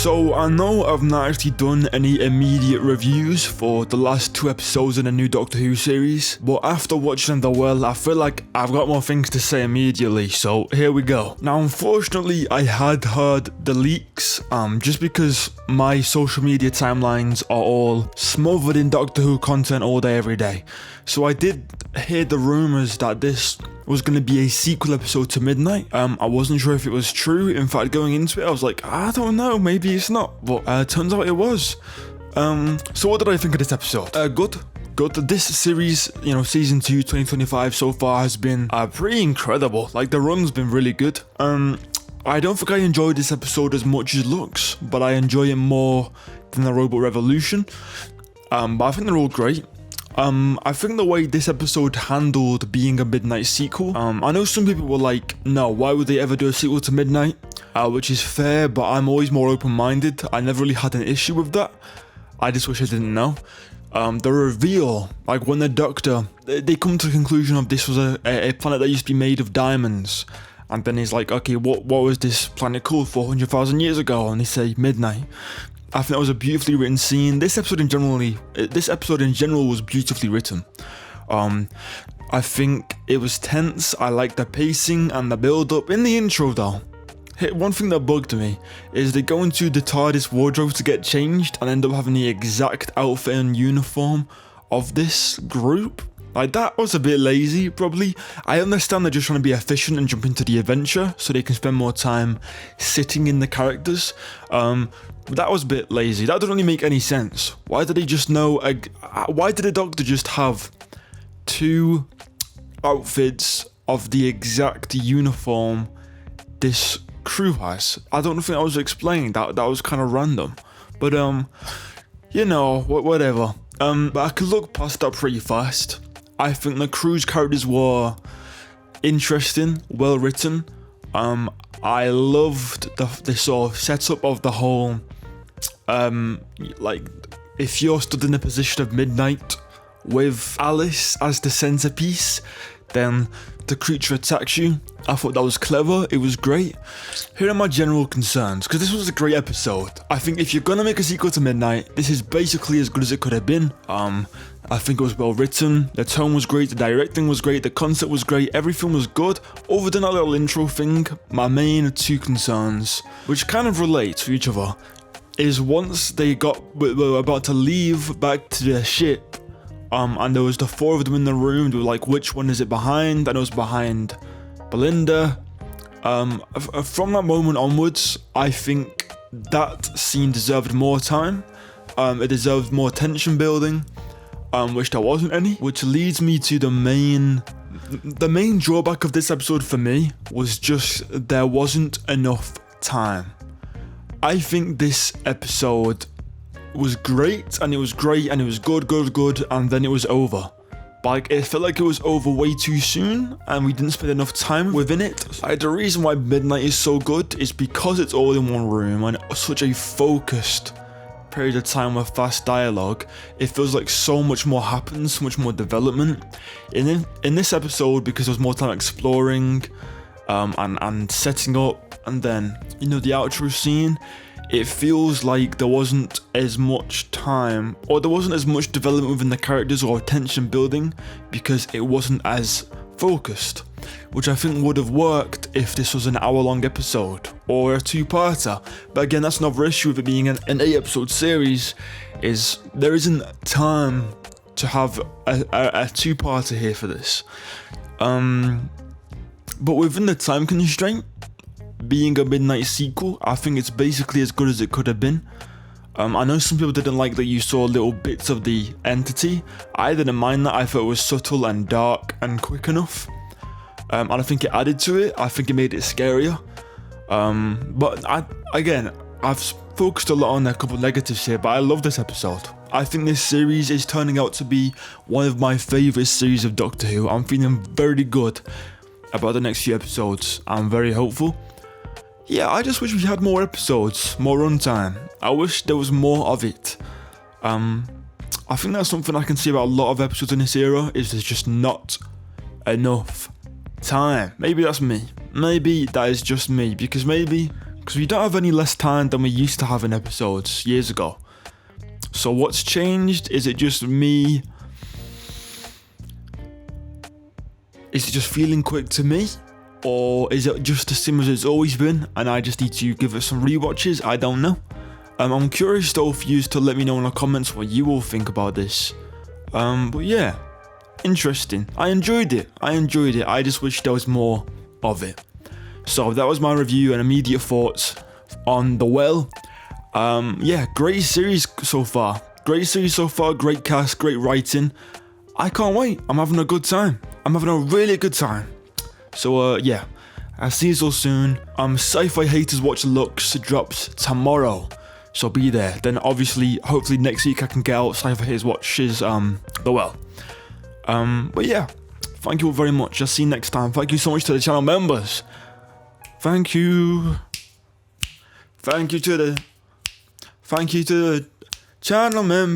So I know I've not actually done any immediate reviews for the last 2 episodes in the new Doctor Who series, but after watching them well, I feel like I've got more things to say immediately, so here we go. Now unfortunately I had heard the leaks, just because my social media timelines are all smothered in Doctor Who content all day every day. So I did hear the rumours that this was going to be a sequel episode to Midnight. I wasn't sure if it was true. In fact, going into it, I was like, I don't know, maybe it's not. But turns out it was. So what did I think of this episode? Good. This series, season 2, 2025 so far has been pretty incredible. Like, the run's been really good. I don't think I enjoyed this episode as much as it looks, but I enjoy it more than the Robot Revolution. But I think they're all great. I think the way this episode handled being a Midnight sequel, I know some people were like, no, why would they ever do a sequel to Midnight? Which is fair, but I'm always more open-minded. I never really had an issue with that. I just wish I didn't know. The reveal, like when the Doctor, they come to the conclusion of this was a planet that used to be made of diamonds. And then he's like, okay, what was this planet called 400,000 years ago? And they say Midnight. I think that was a beautifully written scene. This episode in general was beautifully written. I think it was tense. I liked the pacing and the build-up. In the intro though, one thing that bugged me is they go into the TARDIS wardrobe to get changed and end up having the exact outfit and uniform of this group. Like, that was a bit lazy, probably. I understand they're just trying to be efficient and jump into the adventure so they can spend more time sitting in the characters. But that was a bit lazy. That doesn't really make any sense. Why did they just know? Why did the Doctor just have 2 outfits of the exact uniform this crew has? I don't think that was explained. That was kind of random. But whatever. But I could look past that pretty fast. I think the crew's characters were interesting, well written. I loved the sort of setup of the whole, like, if you're stood in the position of Midnight with Alice as the centerpiece, then the creature attacks you. I thought that was clever, it was great. Here are my general concerns, because this was a great episode. I think if you're gonna make a sequel to Midnight, this is basically as good as it could have been. I think it was well written, the tone was great, the directing was great, the concept was great, everything was good. Other than that little intro thing, my main 2 concerns, which kind of relate to each other, is once they were about to leave back to their ship, and there was the 4 of them in the room, they were like, which one is it behind? And it was behind Belinda. From that moment onwards, I think that scene deserved more time. It deserved more tension building, which there wasn't any. Which leads me to the main drawback of this episode for me was just there wasn't enough time. I think this episode was great, and it was great, and it was good, and then it was over. Like, it felt like it was over way too soon, and we didn't spend enough time within it. Like, the reason why Midnight is so good is because it's all in one room, and such a focused period of time with fast dialogue. It feels like so much more happens, so much more development. In this episode, because there was more time exploring, and setting up, and then, the outro scene, it feels like there wasn't as much time, or there wasn't as much development within the characters or tension building, because it wasn't as focused, which I think would have worked if this was an hour-long episode or a 2-parter. But again, that's another issue with it being an 8-episode series, is there isn't time to have a 2-parter here for this. But within the time constraint, being a Midnight sequel, I think it's basically as good as it could have been. I know some people didn't like that you saw little bits of the entity. I didn't mind that. I thought it was subtle and dark and quick enough. And I think it added to it. I think it made it scarier. But I've focused a lot on a couple negatives here, but I love this episode. I think this series is turning out to be one of my favourite series of Doctor Who. I'm feeling very good about the next few episodes. I'm very hopeful. Yeah, I just wish we had more episodes, more runtime. I wish there was more of it. I think that's something I can see about a lot of episodes in this era, is there's just not enough time. Maybe that's me. Maybe that is just me, because maybe because we don't have any less time than we used to have in episodes years ago. So what's changed? Is it just me? Is it just feeling quick to me? Or is it just the same as it's always been and I just need to give it some rewatches? I don't know. I'm curious though for you to let me know in the comments what you all think about this. But yeah, interesting. I enjoyed it. I just wish there was more of it. So that was my review and immediate thoughts on The Well. Yeah, great series so far. Great cast, great writing. I can't wait. I'm having a good time. I'm having a really good time. So yeah, I'll see you all soon. Sci-Fi Haters Watch Lux drops tomorrow, so be there. Then obviously, hopefully next week I can get out Sci-Fi Haters Watches The Well. But yeah, thank you all very much. I'll see you next time. Thank you so much to the channel members. Thank you to the channel members.